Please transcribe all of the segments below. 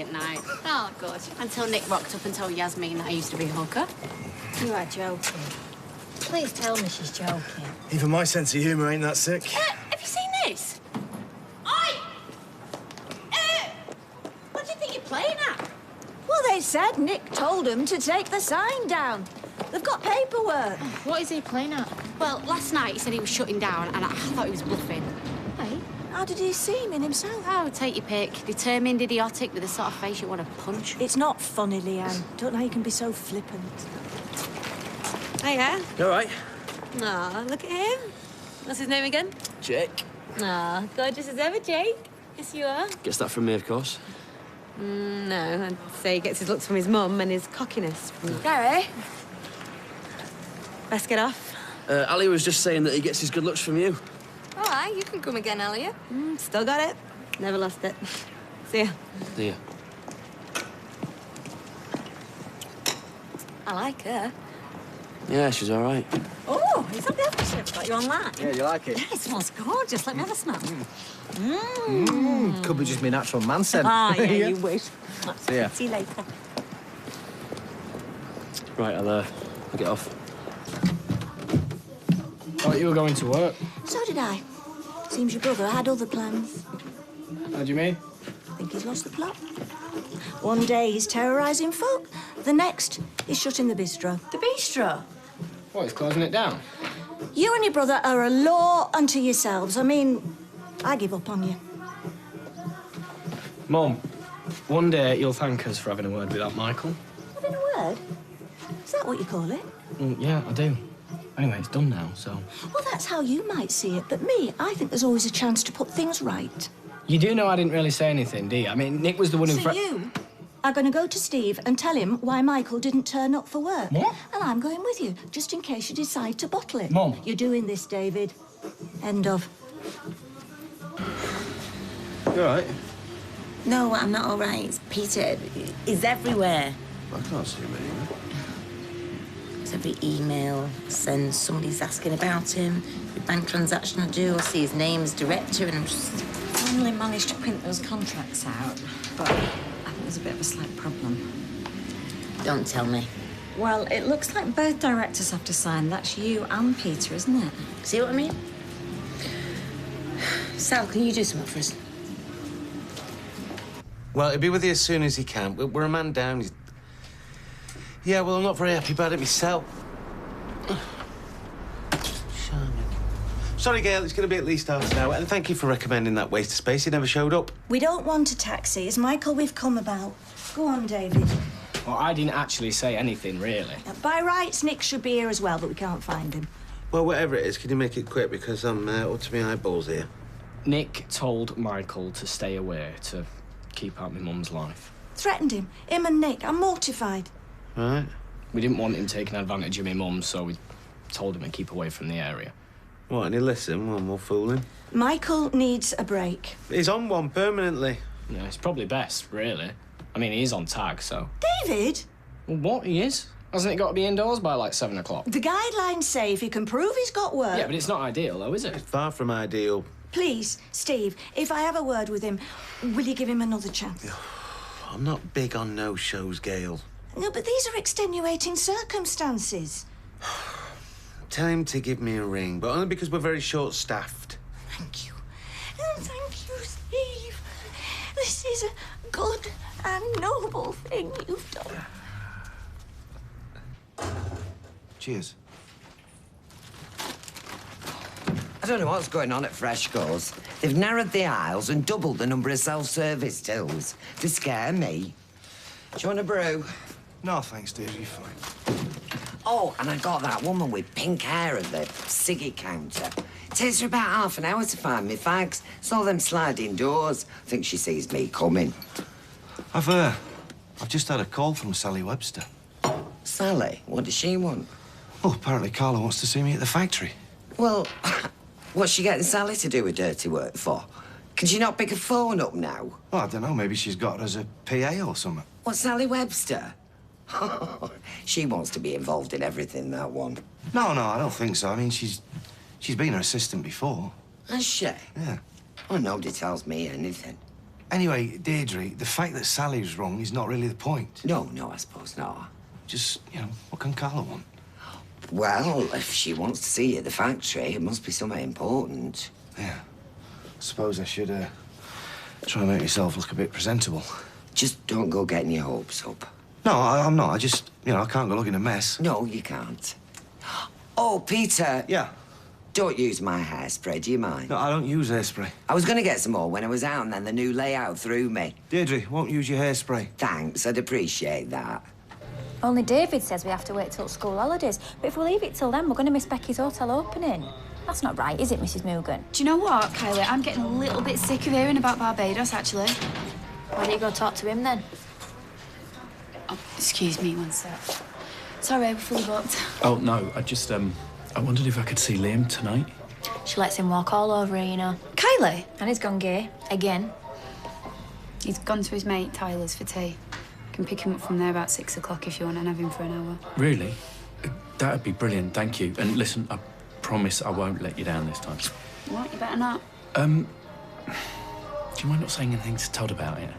brilliant night. Oh, good. Until Nick rocked up and told Yasmin that I used to be a hooker. You are joking. Please tell me she's joking. Even my sense of humour ain't that sick. Have you seen this? Oi! What do you think you're playing at? Well, they said Nick told them to take the sign down. They've got paperwork. What is he playing at? Well, last night he said he was shutting down and I thought he was bluffing. Hey, how did he seem in himself? Oh, take your pick. Determined, idiotic, with the sort of face you want to punch. It's not funny, Leanne. Don't know how you can be so flippant. Hiya. You all right? Aw, look at him. What's his name again? Jake. Aw, gorgeous as ever, Jake. Yes, you are. Gets that from me, of course. No, I'd say he gets his looks from his mum and his cockiness from... Gary? Best get off. Ali was just saying that he gets his good looks from you. All right, you can come again, Elliot. Still got it. Never lost it. See ya. See ya. I like her. Yeah, she's all right. Oh, is that the aftershave? Got you on that? Yeah, you like it? Yeah, it smells gorgeous. Let me have a smell. Could be just my natural man scent. Ah, yeah, you wish. Yeah. See you later. Right, I'll get off. Thought you were going to work. So did I. Seems your brother had other plans. How do you mean? I think he's lost the plot. One day he's terrorising folk, the next he's shutting the bistro. The bistro? What, he's closing it down? You and your brother are a law unto yourselves. I mean, I give up on you. Mum, one day you'll thank us for having a word with that Michael. Having a word? Is that what you call it? Yeah, I do. Anyway, it's done now, so... Well, that's how you might see it, but me, I think there's always a chance to put things right. You do know I didn't really say anything, do you? I mean, Nick was the one who... So you are going to go to Steve and tell him why Michael didn't turn up for work. What? And I'm going with you, just in case you decide to bottle it. Mum. You're doing this, David. End of. You all right? No, I'm not all right. Peter is everywhere. I can't see him anywhere. It's every email I send, somebody's asking about him. Every bank transaction I do, I see his name as director, and I'm just... Finally managed to print those contracts out, but I think there's a bit of a slight problem. Don't tell me. Well, it looks like both directors have to sign. That's you and Peter, isn't it? See what I mean? Sal, can you do something for us? Well, he'll be with you as soon as he can. We're a man down. Yeah, well, I'm not very happy about it myself. Charming. Sorry, Gail, it's going to be at least half an hour. And thank you for recommending that waste of space. He never showed up. We don't want a taxi. It's Michael we've come about. Go on, David. Well, I didn't actually say anything, really. Now, by rights, Nick should be here as well, but we can't find him. Well, whatever it is, can you make it quick? Because I'm up to my eyeballs here. Nick told Michael to stay away, to keep out my mum's life. Threatened him. Him and Nick. I'm mortified. Right. We didn't want him taking advantage of my mum, so we told him to keep away from the area. What, and he listened? One more fooling. Michael needs a break. He's on one permanently. Yeah, it's probably best, really. I mean, he is on tag, so... David? Well, what? He is? Hasn't he got to be indoors by, like, 7 o'clock? The guidelines say if he can prove he's got work... Yeah, but it's not ideal, though, is it? It's far from ideal. Please, Steve, if I have a word with him, will you give him another chance? I'm not big on no-shows, Gail. No, but these are extenuating circumstances. Tell him to give me a ring, but only because we're very short-staffed. Thank you. Thank you, Steve. This is a good and noble thing you've done. Cheers. I don't know what's going on at Freshco's. They've narrowed the aisles and doubled the number of self-service tills. They scare me. Do you want a brew? No, thanks, Dave. You're fine. Oh, and I got that woman with pink hair at the ciggy counter. It takes her about half an hour to find me fags. Saw them sliding doors. I think she sees me coming. I've just had a call from Sally Webster. Sally? What does she want? Oh, apparently Carla wants to see me at the factory. Well, what's she getting Sally to do her dirty work for? Can she not pick a phone up now? Well, I don't know. Maybe she's got her as a PA or something. What, Sally Webster? She wants to be involved in everything, that one. No, I don't think so. I mean, she's been her assistant before. Has she? Yeah. Oh, nobody tells me anything. Anyway, Deirdre, the fact that Sally's wrong is not really the point. No, I suppose not. Just, you know, what can Carla want? Well, if she wants to see you at the factory, it must be something important. Yeah. I suppose I should, try and make myself look a bit presentable. Just don't go getting your hopes up. No, I'm not. I just, you know, I can't go looking a mess. No, you can't. Oh, Peter. Yeah. Don't use my hairspray, do you mind? No, I don't use hairspray. I was going to get some more when I was out, and then the new layout threw me. Deirdre, won't use your hairspray. Thanks, I'd appreciate that. Only David says we have to wait till school holidays. But if we leave it till then, we're going to miss Becky's hotel opening. That's not right, is it, Mrs. Moogan? Do you know what, Kylie? I'm getting a little bit sick of hearing about Barbados, actually. Why don't you go talk to him then? Oh, excuse me, one sec. Sorry, we're fully booked. Oh, no, I wondered if I could see Liam tonight. She lets him walk all over her, you know. Kylie? And he's gone gay. Again. He's gone to his mate Tyler's for tea. Can pick him up from there about 6 o'clock if you want and have him for an hour. Really? That'd be brilliant, thank you. And listen, I promise I won't let you down this time. What? You better not. Do you mind not saying anything to Todd about it?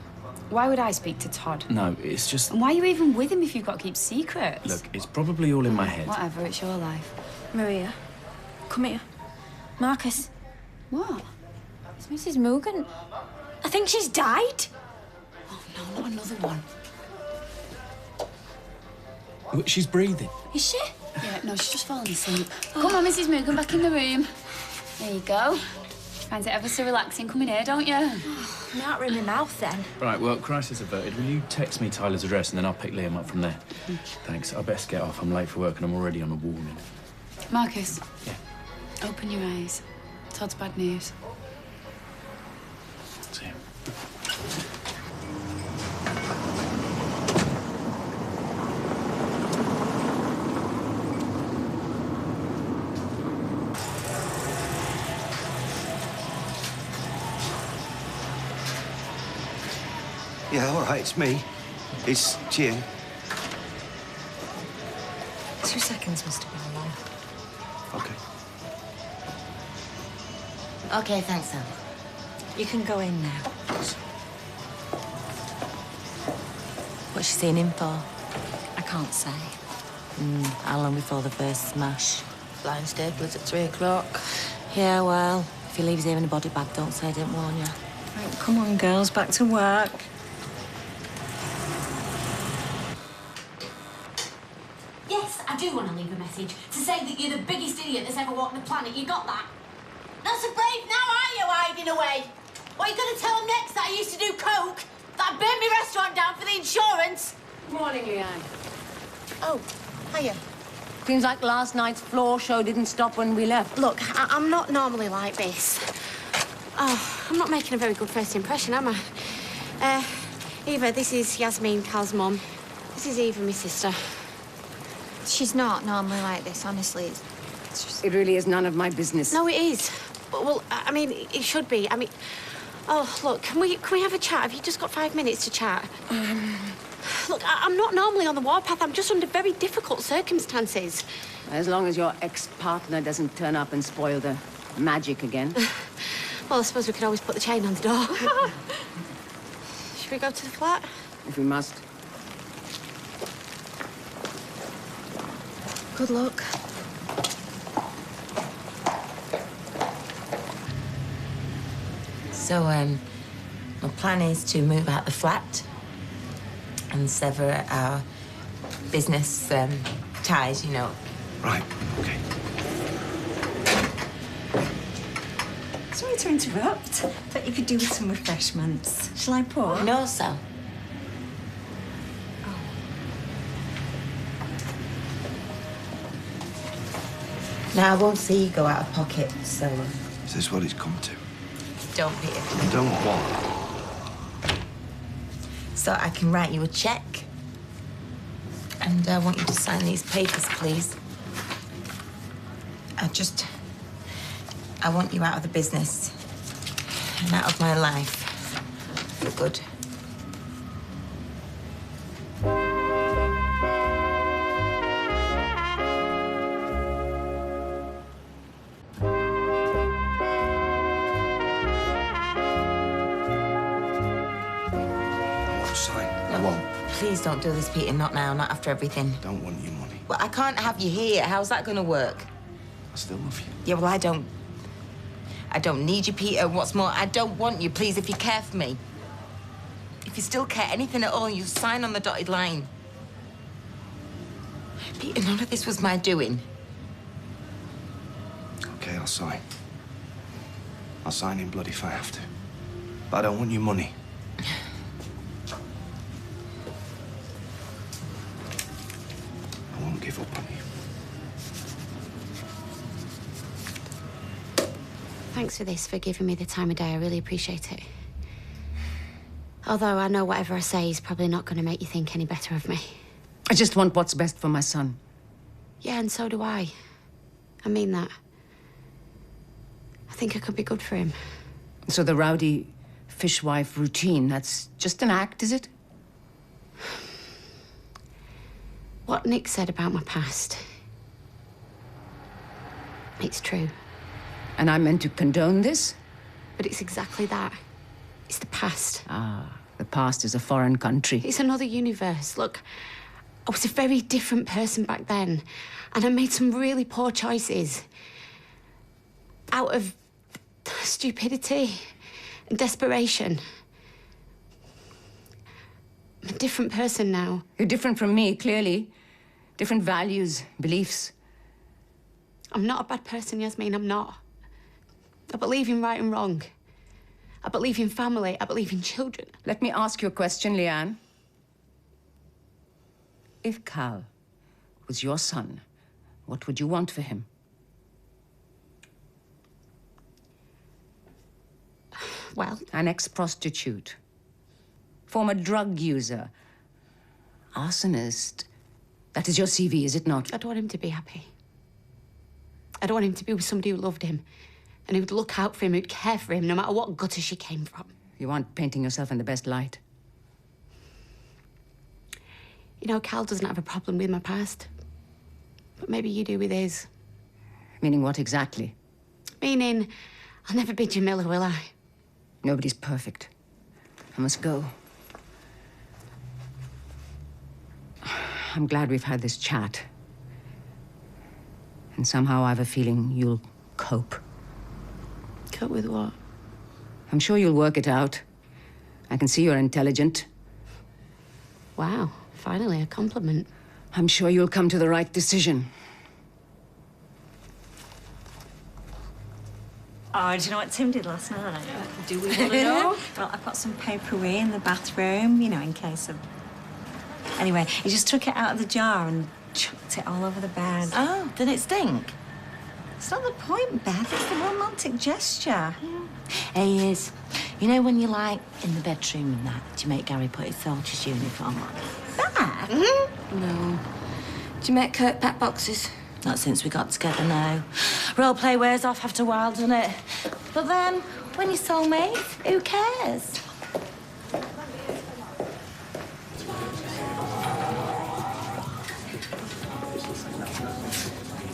Why would I speak to Todd? No, it's just... And why are you even with him if you've got to keep secrets? Look, it's probably all in my head. Whatever, it's your life. Maria, come here. Marcus. What? It's Mrs. Moogan. I think she's died. Oh, no, not another one. She's breathing. Is she? Yeah, no, she's just fallen asleep. Come on, Mrs. Moogan, back in the room. There you go. Finds it ever so relaxing coming here, don't you? My heart in my mouth then. Right, well, crisis averted. Will you text me Tyler's address and then I'll pick Liam up from there? Thanks. I best get off. I'm late for work and I'm already on a warning. Marcus. Yeah? Open your eyes. Todd's bad news. See you. Yeah, all right, it's me. It's Jim. 2 seconds must have been long. Okay. Okay, thanks, Sam. You can go in now. What's she seeing him for? I can't say. How long before the first smash? Blind staplers at 3 o'clock. Yeah, well, if he leaves here in a body bag, don't say I didn't warn you. Right, come on, girls, back to work. Yes, I do want to leave a message to say that you're the biggest idiot that's ever walked the planet. You got that? Not so brave now, are you, hiding away? What are you going to tell them next, that I used to do coke? That I burnt my restaurant down for the insurance? Morning, Leanne. Oh, hiya. Seems like last night's floor show didn't stop when we left. Look, I'm not normally like this. Oh, I'm not making a very good first impression, am I? Eva, this is Yasmin, Cal's mum. This is Eva, my sister. She's not normally like this, honestly. It's just... It really is none of my business. No, it is. Well, I mean, it should be. I mean, oh, look, can we have a chat? Have you just got 5 minutes to chat? Look, I'm not normally on the warpath. I'm just under very difficult circumstances. As long as your ex-partner doesn't turn up and spoil the magic again. Well, I suppose we could always put the chain on the door. Should we go to the flat? If we must. Good luck. So, my plan is to move out the flat and sever our business ties, you know. Right, okay. Sorry to interrupt. Thought you could do with some refreshments. Shall I pour? No, Sal. Now, I won't see you go out of pocket, so... Is this what it's come to? Don't, Peter. Don't what? So I can write you a check. And I want you to sign these papers, please. I want you out of the business. And out of my life. For good. I won't. Please don't do this, Peter. Not now, not after everything. Don't want your money. Well, I can't have you here. How's that going to work? I still love you. Yeah, well, I don't need you, Peter. What's more, I don't want you. Please, if you care for me. If you still care anything at all, you sign on the dotted line. Peter, none of this was my doing. Okay, I'll sign. I'll sign in blood if I have to. But I don't want your money. I won't give up on you. Thanks for this, for giving me the time of day. I really appreciate it. Although I know whatever I say is probably not going to make you think any better of me. I just want what's best for my son. Yeah, and so do I. I mean that. I think I could be good for him. So the rowdy fishwife routine, that's just an act, is it? What Nick said about my past, it's true. And I'm meant to condone this? But it's exactly that. It's the past. Ah, the past is a foreign country. It's another universe. Look, I was a very different person back then, and I made some really poor choices. Out of stupidity and desperation. I'm a different person now. You're different from me, clearly. Different values, beliefs. I'm not a bad person, Yasmin, I'm not. I believe in right and wrong. I believe in family, I believe in children. Let me ask you a question, Leanne. If Cal was your son, what would you want for him? Well, an ex-prostitute, former drug user, arsonist. That is your CV, is it not? I don't want him to be happy. I don't want him to be with somebody who loved him and who'd look out for him, who'd care for him, no matter what gutter she came from. You aren't painting yourself in the best light. You know, Cal doesn't have a problem with my past. But maybe you do with his. Meaning what exactly? Meaning, I'll never be Jamila, will I? Nobody's perfect. I must go. I'm glad we've had this chat. And somehow I have a feeling you'll cope. Cope with what? I'm sure you'll work it out. I can see you're intelligent. Wow, finally a compliment. I'm sure you'll come to the right decision. Oh, do you know what Tim did last night? Do we want to know? Well, I've got some paperweight in the bathroom, you know, in case of... Anyway, he just took it out of the jar and chucked it all over the bed. Oh, did it stink? It's not the point, Beth. It's the romantic gesture. Hey, is. You know when you're, like, in the bedroom and that, do you make Gary put his soldier's uniform on? Beth? No. Do you make Kurt pack boxes? Not since we got together, no. Role play wears off after a while, doesn't it? But then, when you're soulmates, who cares?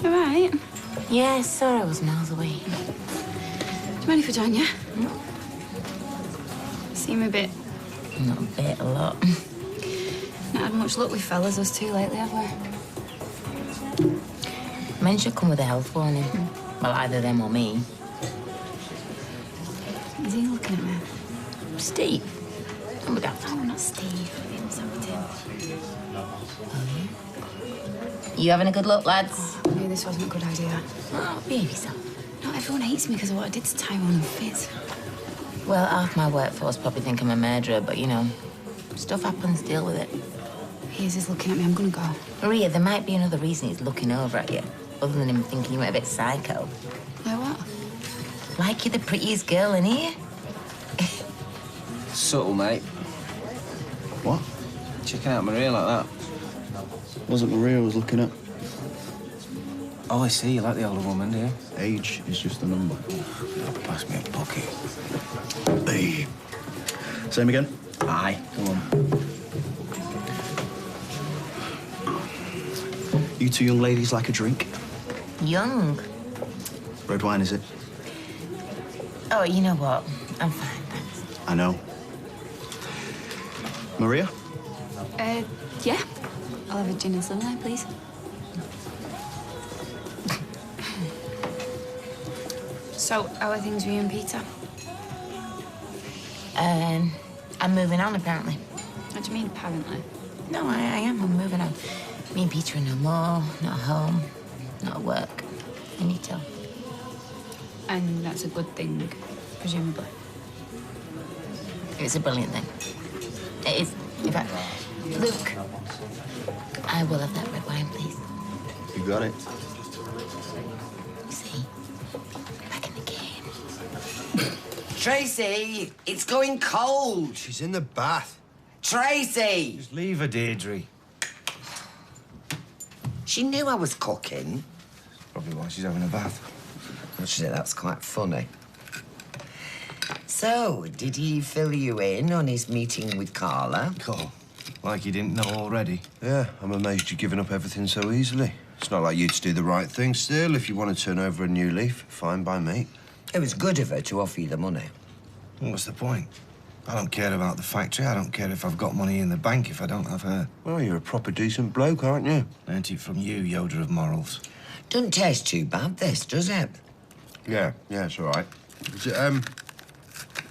All right. Yeah, sorry I was miles away. Do you mind if I join you? Seem a bit... Not a bit, a lot. Not had much luck with fellas, us two, lately, have we? Men should come with a health warning. Well, either them or me. Is he looking at me? Steve. Oh, my God. Oh, not Steve. Sorry, Tim. You having a good look, lads? I knew this wasn't a good idea. Oh, behave yourself. Not everyone hates me because of what I did to Tyrone and Fitz. Well, half my workforce probably think I'm a murderer, but, you know, stuff happens, deal with it. He's looking at me. I'm gonna go. Maria, there might be another reason he's looking over at you, other than him thinking you might be a bit psycho. Like what? Like you're the prettiest girl in here. Subtle, mate. What? Checking out Maria like that. Wasn't Maria I was looking at? Oh, I see. You like the older woman, do you? Age is just a number. Pass me a pocket. Hey. Same again? Aye. Come on. You two young ladies like a drink? Young. Red wine, is it? Oh, you know what? I'm fine, thanks. I know. Maria, Yeah. I'll have a gin and slimline, please. So, how are things with you and Peter? I'm moving on, apparently. What do you mean, apparently? No, I am. I'm moving on. Me and Peter are no more, not at home, not at work. I need to. And that's a good thing, presumably. It's a brilliant thing. It is. In fact, Luke, I will have that red wine, please. You got it. See? Back in the game. Tracy, it's going cold. She's in the bath. Tracy! Just leave her, Deirdre. She knew I was cooking. Probably why she's having a bath. Actually, that's quite funny. So, did he fill you in on his meeting with Carla? Cool. Like you didn't know already. Yeah, I'm amazed you're giving up everything so easily. It's not like you to do the right thing still. If you want to turn over a new leaf, fine by me. It was good of her to offer you the money. What's the point? I don't care about the factory. I don't care if I've got money in the bank if I don't have her. Well, you're a proper decent bloke, aren't you? Learned it from you, Yoda of morals. Doesn't taste too bad, this, does it? Yeah, it's all right.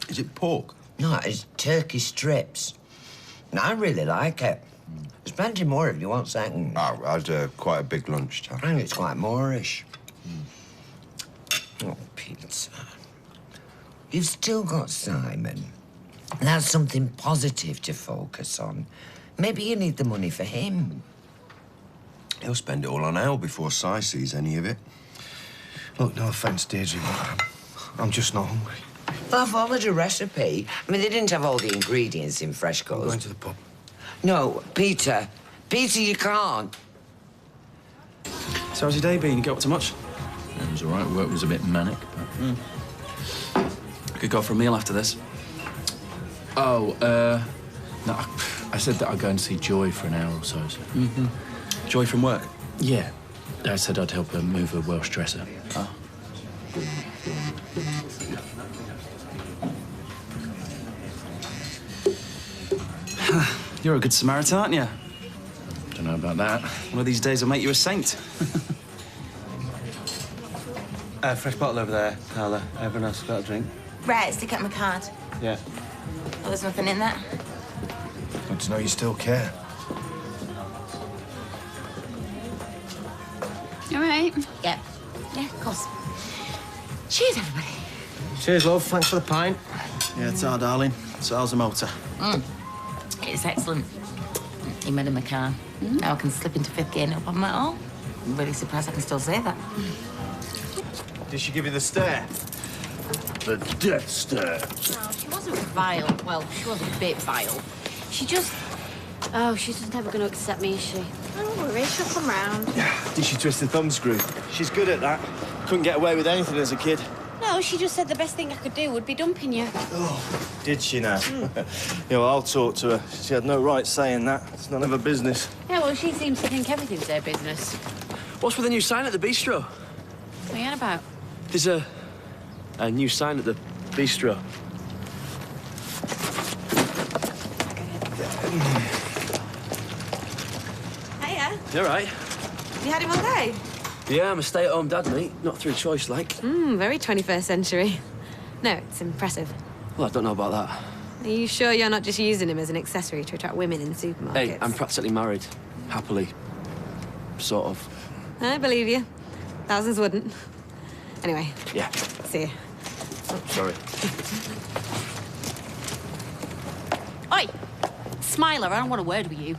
Is it pork? No, it's turkey strips. And I really like it. There's plenty more if you want second. Oh, I had quite a big lunch, Tom. I think it's quite Moorish. Oh, Peter. You've still got Simon. That's something positive to focus on. Maybe you need the money for him. He'll spend it all on Ale before Si sees any of it. Look, no offence, Deirdre, but I'm just not hungry. Well, I followed a recipe. I mean, they didn't have all the ingredients in Freshco's. I'm going to the pub. No, Peter. Peter, you can't. So how's your day been? You get up to much? It was all right. Work was a bit manic, but... I could go for a meal after this. Oh, no, I said that I'd go and see Joy for an hour or so. Joy from work? Yeah. I said I'd help her move her Welsh dresser. Oh. You're a good Samaritan, aren't you? Don't know about that. One of these days I'll make you a saint. Fresh bottle over there, Carla. Everyone else got a drink? Right, stick out my card. Yeah. Oh, there's nothing in that? Good to know you still care. You all right? Yeah. Yeah, of course. Cheers, everybody. Cheers, love. Thanks for the pint. Yeah, ta, darling. So how's the motor? It's excellent. You made in the car. Now I can slip into fifth gear, no problem at all. I'm really surprised I can still say that. Did she give you the stare? The death stare. No, she wasn't vile. Well, she was a bit vile. She just... Oh, she's just never going to accept me, is she? Don't worry, she'll come round. Did she twist the thumbscrew? She's good at that. Couldn't get away with anything as a kid. No, she just said the best thing I could do would be dumping you. Oh, did she now? I'll talk to her. She had no right saying that. It's none of her business. Yeah, well, she seems to think everything's their business. What's with the new sign at the bistro? What are you on about? There's a new sign at the bistro. Hiya. You all right? You had him all day? Yeah, I'm a stay-at-home dad, mate. Not through choice, like. Very 21st century. No, it's impressive. Well, I don't know about that. Are you sure you're not just using him as an accessory to attract women in supermarkets? Hey, I'm practically married. Happily. Sort of. I believe you. Thousands wouldn't. Anyway. Yeah. See you. Sorry. Oi! Smiler, I don't want a word with you.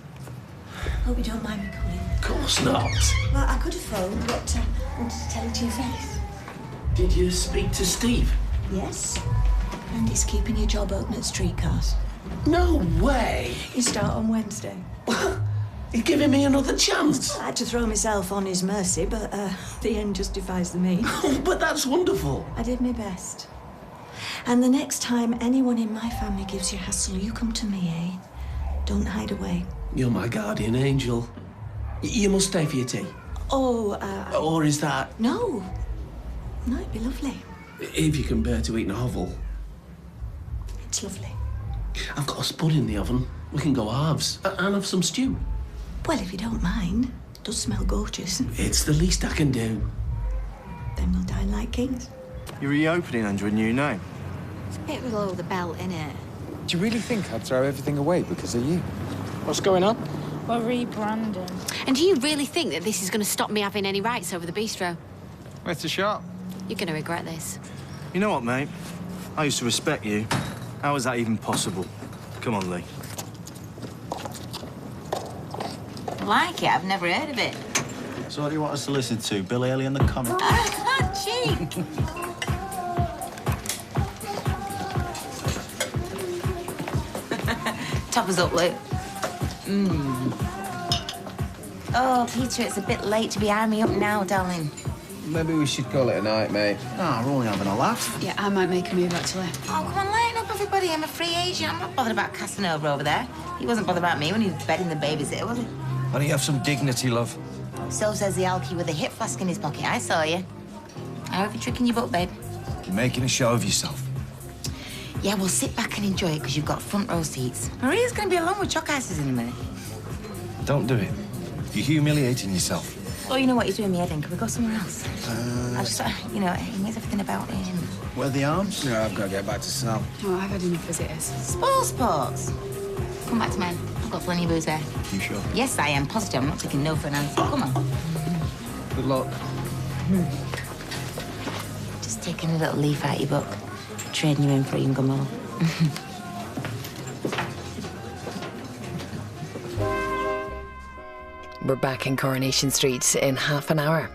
Hope you don't mind me coming. Of course not. Well, I could have phoned, but I wanted to tell you to your face. Did you speak to Steve? Yes. And he's keeping your job open at streetcars. No way! You start on Wednesday. You're giving me another chance? I had to throw myself on his mercy, but the end justifies the means. But that's wonderful. I did my best. And the next time anyone in my family gives you hassle, you come to me, eh? Don't hide away. You're my guardian angel. You must stay for your tea. Oh, Or is that... No. No, it'd be lovely. If you can bear to eat in a hovel. It's lovely. I've got a spud in the oven. We can go halves and have some stew. Well, if you don't mind. It does smell gorgeous. It's the least I can do. Then we'll dine like kings. You're reopening under a new name. It's a bit below the belt, innit? Do you really think I'd throw everything away because of you? What's going on? We're rebranding. And do you really think that this is going to stop me having any rights over the bistro? Where's the shop? You're going to regret this. You know what, mate? I used to respect you. How was that even possible? Come on, Lee. Like it? I've never heard of it. So what do you want us to listen to? Bill Haley and the Comet? Cheap. Top us up, Luke. Oh, Peter, it's a bit late to be eyeing me up now, darling. Maybe we should call it a night, mate. No, we're only having a laugh. Yeah, I might make a move, actually. Oh, come on, lighten up, everybody. I'm a free agent. I'm not bothered about Casanova over there. He wasn't bothered about me when he was bedding the babysitter, was he? Why don't you have some dignity, love? So says the alky with a hip flask in his pocket. I saw you. How have you tricking your book, babe? You're making a show of yourself. Yeah, well, sit back and enjoy it, because you've got front row seats. Maria's going to be along with chalk ices in a minute. Don't do it. You're humiliating yourself. Oh, you know what? He's doing me head in. Can we go somewhere else? I just, you know, he knows everything about him. Where are the arms? No, I've got to get back to Sam. Oh, I've had enough visitors. Sports. Come back to men. I've got plenty of booze there. You sure? Yes, I am positive. I'm not taking no for an answer. Come on. Good luck. Just taking a little leaf out of your book. Trading you in for even more. We're back in Coronation Street in half an hour.